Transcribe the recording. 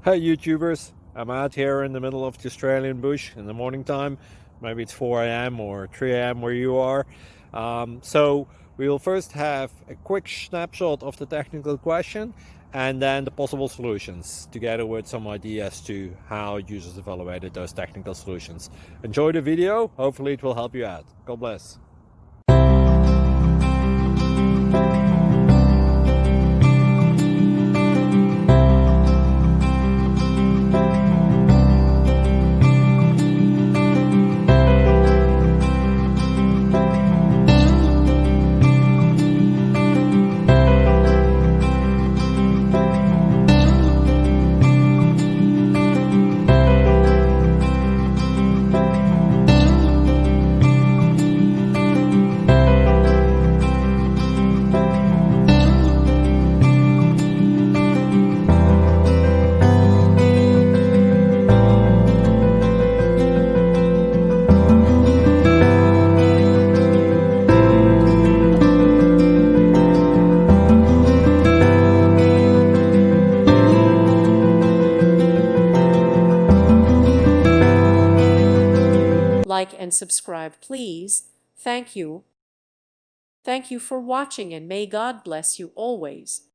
Hey YouTubers, I'm out here in the middle of the Australian bush in the morning time. Maybe it's 4 a.m. or 3 a.m. where you are. So we will first have a quick snapshot of the technical question and then the possible solutions, together with some ideas to how users evaluated those technical solutions. Enjoy the video, hopefully it will help you out. God bless. Like and subscribe, please. Thank you. Thank you for watching, and may God bless you always.